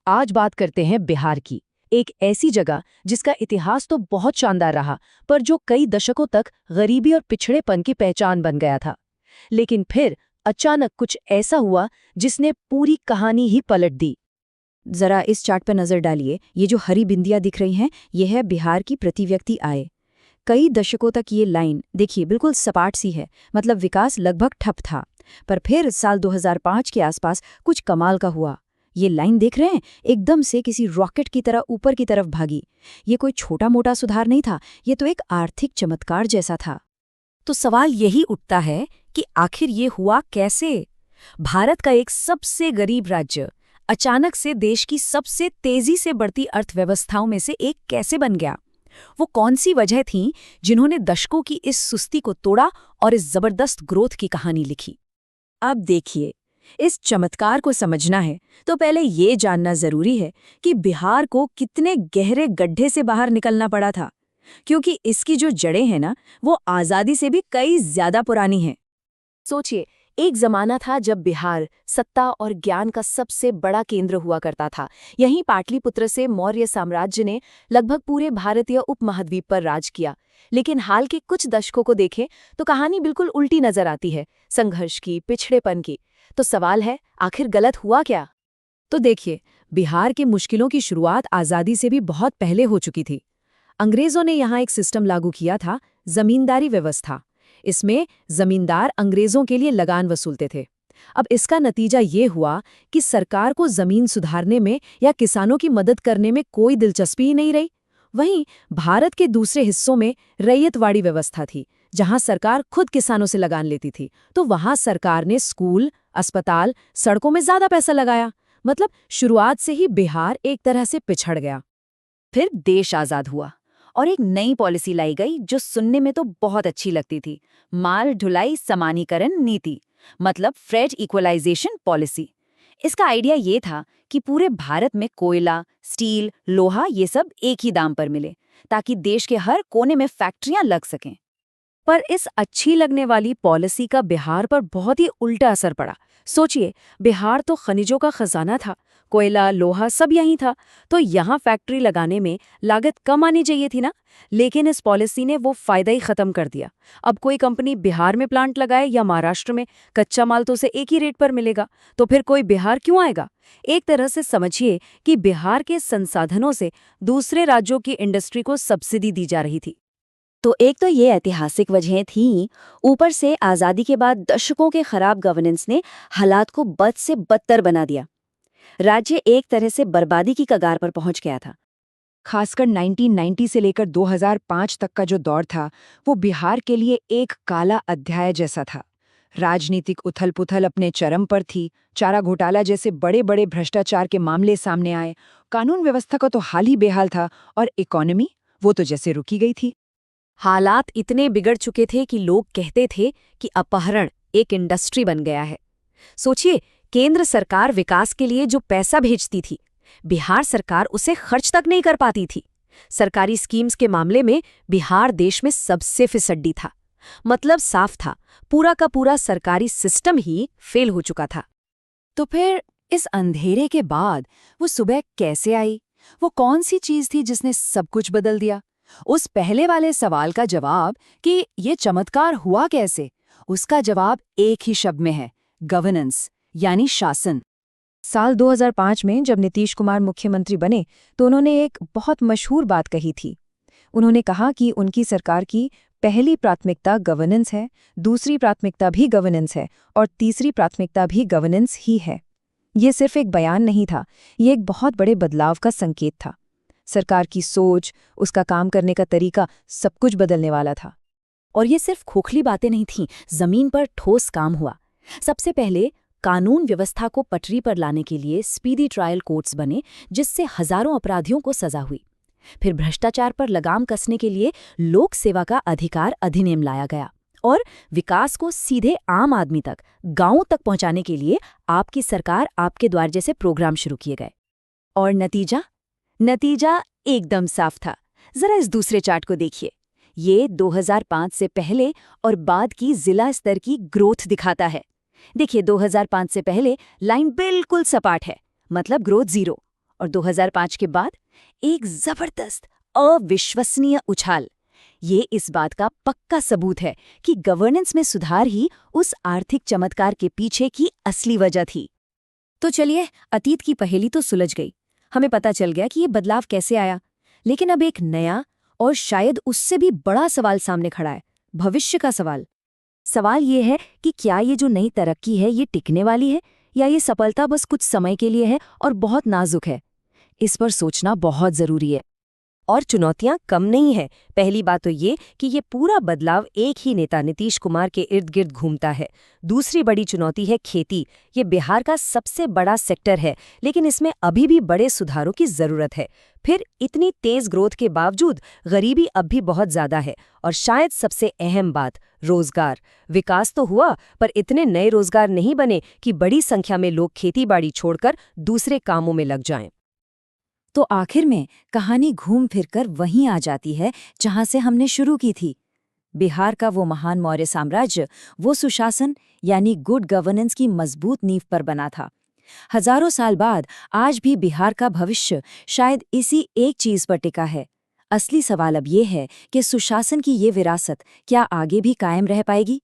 आज बात करते हैं बिहार की। एक ऐसी जगह जिसका इतिहास तो बहुत शानदार रहा, पर जो कई दशकों तक गरीबी और पिछड़ेपन की पहचान बन गया था। लेकिन फिर अचानक कुछ ऐसा हुआ जिसने पूरी कहानी ही पलट दी। जरा इस चार्ट पर नजर डालिए। ये जो हरी बिंदियां दिख रही हैं, ये है बिहार की प्रति व्यक्ति आय। कई दशकों तक ये लाइन देखिए बिल्कुल सपाट सी है, मतलब विकास लगभग ठप था। पर फिर साल 2005 के आसपास कुछ कमाल का हुआ। ये लाइन देख रहे हैं, एकदम से किसी रॉकेट की तरह ऊपर की तरफ भागी। ये कोई छोटा मोटा सुधार नहीं था, ये तो एक आर्थिक चमत्कार जैसा था। तो सवाल यही उठता है कि आखिर ये हुआ कैसे? भारत का एक सबसे गरीब राज्य अचानक से देश की सबसे तेजी से बढ़ती अर्थव्यवस्थाओं में से एक कैसे बन गया? वो कौन सी वजह थी जिन्होंने दशकों की इस सुस्ती को तोड़ा और इस जबरदस्त ग्रोथ की कहानी लिखी? अब देखिए, इस चमत्कार को समझना है तो पहले ये जानना जरूरी है कि बिहार को कितने गहरे गड्ढे से बाहर निकलना पड़ा था, क्योंकि इसकी जो जड़ें हैं ना, वो आज़ादी से भी कई ज्यादा पुरानी हैं। सोचिए, एक जमाना था जब बिहार सत्ता और ज्ञान का सबसे बड़ा केंद्र हुआ करता था। यहीं पाटलिपुत्र से मौर्य साम्राज्य ने लगभग पूरे भारतीय उपमहाद्वीप पर राज किया। लेकिन हाल के कुछ दशकों को देखें तो कहानी बिल्कुल उल्टी नजर आती है, संघर्ष की, पिछड़ेपन की। तो सवाल है, आखिर गलत हुआ क्या? तो देखिए, बिहार की मुश्किलों की शुरुआत आज़ादी से भी बहुत पहले हो चुकी थी। अंग्रेजों ने यहाँ एक सिस्टम लागू किया था, जमींदारी व्यवस्था। इसमें जमींदार अंग्रेजों के लिए लगान वसूलते थे। अब इसका नतीजा ये हुआ कि सरकार को जमीन सुधारने में या किसानों की मदद करने में कोई दिलचस्पी ही नहीं रही। वहीं भारत के दूसरे हिस्सों में रैयतवाड़ी व्यवस्था थी, जहां सरकार खुद किसानों से लगान लेती थी। तो वहां सरकार ने स्कूल, अस्पताल, सड़कों में ज्यादा पैसा लगाया। मतलब शुरुआत से ही बिहार एक तरह से पिछड़ गया। फिर देश आजाद हुआ और एक नई पॉलिसी लाई गई जो सुनने में तो बहुत अच्छी लगती थी, माल ढुलाई समानीकरण नीति, मतलब फ्रेट इक्वलाइजेशन पॉलिसी। इसका आइडिया ये था कि पूरे भारत में कोयला, स्टील, लोहा ये सब एक ही दाम पर मिले, ताकि देश के हर कोने में फैक्ट्रियां लग सकें। पर इस अच्छी लगने वाली पॉलिसी का बिहार पर बहुत ही उल्टा असर पड़ा। सोचिए, बिहार तो खनिजों का खजाना था, कोयला, लोहा सब यहीं था, तो यहाँ फैक्ट्री लगाने में लागत कम आनी चाहिए थी ना। लेकिन इस पॉलिसी ने वो फायदा ही खत्म कर दिया। अब कोई कंपनी बिहार में प्लांट लगाए या महाराष्ट्र में, कच्चा माल तो उसे एक ही रेट पर मिलेगा, तो फिर कोई बिहार क्यों आएगा? एक तरह से समझिए कि बिहार के संसाधनों से दूसरे राज्यों की इंडस्ट्री को सब्सिडी दी जा रही थी। तो एक तो ये ऐतिहासिक वजहें थीं, ऊपर से आज़ादी के बाद दशकों के खराब गवर्नेंस ने हालात को बद से बदतर बना दिया। राज्य एक तरह से बर्बादी की कगार पर पहुंच गया था। खासकर 1990 से लेकर 2005 तक का जो दौर था, वो बिहार के लिए एक काला अध्याय जैसा था। राजनीतिक उथल-पुथल अपने चरम पर थी, चारा घोटाला जैसे बड़े-बड़े भ्रष्टाचार के मामले सामने आए, कानून व्यवस्था का तो हाल ही बेहाल था, और इकोनॉमी वो तो जैसे रुकी गई थी। हालात इतने बिगड़ चुके थे कि लोग कहते थे कि अपहरण एक इंडस्ट्री बन गया है। सोचिए, केंद्र सरकार विकास के लिए जो पैसा भेजती थी, बिहार सरकार उसे खर्च तक नहीं कर पाती थी। सरकारी स्कीम्स के मामले में बिहार देश में सबसे फिसड्डी था। मतलब साफ था, पूरा का पूरा सरकारी सिस्टम ही फेल हो चुका था। तो फिर इस अंधेरे के बाद वो सुबह कैसे आई? वो कौन सी चीज थी जिसने सब कुछ बदल दिया? उस पहले वाले सवाल का जवाब कि ये चमत्कार हुआ कैसे, उसका जवाब एक ही शब्द में है, गवर्नेंस, यानी शासन। साल 2005 में जब नीतीश कुमार मुख्यमंत्री बने तो उन्होंने एक बहुत मशहूर बात कही थी। उन्होंने कहा कि उनकी सरकार की पहली प्राथमिकता गवर्नेंस है, दूसरी प्राथमिकता भी गवर्नेंस है और तीसरी प्राथमिकता भी गवर्नेंस ही है। ये सिर्फ एक बयान नहीं था, ये एक बहुत बड़े बदलाव का संकेत था। सरकार की सोच, उसका काम करने का तरीका, सब कुछ बदलने वाला था। और ये सिर्फ खोखली बातें नहीं थीं, जमीन पर ठोस काम हुआ। सबसे पहले कानून व्यवस्था को पटरी पर लाने के लिए स्पीडी ट्रायल कोर्ट्स बने, जिससे हजारों अपराधियों को सजा हुई। फिर भ्रष्टाचार पर लगाम कसने के लिए लोक सेवा का अधिकार अधिनियम लाया गया और विकास को सीधे आम आदमी तक, गांवों तक पहुंचाने के लिए आपकी सरकार आपके द्वार जैसे प्रोग्राम शुरू किए गए। और नतीजा एकदम साफ था। जरा इस दूसरे चार्ट को देखिए। ये 2005 से पहले और बाद की जिला स्तर की ग्रोथ दिखाता है। देखिए, 2005 से पहले लाइन बिल्कुल सपाट है, मतलब ग्रोथ 0, और 2005 के बाद एक जबरदस्त अविश्वसनीय उछाल। ये इस बात का पक्का सबूत है कि गवर्नेंस में सुधार ही उस आर्थिक चमत्कार के पीछे की असली वजह थी। तो चलिए, अतीत की पहेली तो सुलझ गई, हमें पता चल गया कि ये बदलाव कैसे आया। लेकिन अब एक नया और शायद उससे भी बड़ा सवाल सामने खड़ा है, भविष्य का सवाल। सवाल ये है कि क्या ये जो नई तरक्की है ये टिकने वाली है, या ये सफलता बस कुछ समय के लिए है और बहुत नाजुक है। इस पर सोचना बहुत जरूरी है। और चुनौतियां कम नहीं है। पहली बात तो ये कि ये पूरा बदलाव एक ही नेता नीतीश कुमार के इर्द गिर्द घूमता है। दूसरी बड़ी चुनौती है खेती। ये बिहार का सबसे बड़ा सेक्टर है, लेकिन इसमें अभी भी बड़े सुधारों की जरूरत है। फिर इतनी तेज ग्रोथ के बावजूद गरीबी अब भी बहुत ज्यादा है। और शायद सबसे अहम बात, रोजगार। विकास तो हुआ, पर इतने नए रोजगार नहीं बने कि बड़ी संख्या में लोग खेतीबाड़ी छोड़कर दूसरे कामों में लग जाएं। तो आखिर में कहानी घूम फिरकर वहीं आ जाती है जहां से हमने शुरू की थी। बिहार का वो महान मौर्य साम्राज्य, वो सुशासन यानी गुड गवर्नेंस की मजबूत नींव पर बना था। हजारों साल बाद आज भी बिहार का भविष्य शायद इसी एक चीज पर टिका है। असली सवाल अब ये है कि सुशासन की ये विरासत क्या आगे भी कायम रह पाएगी।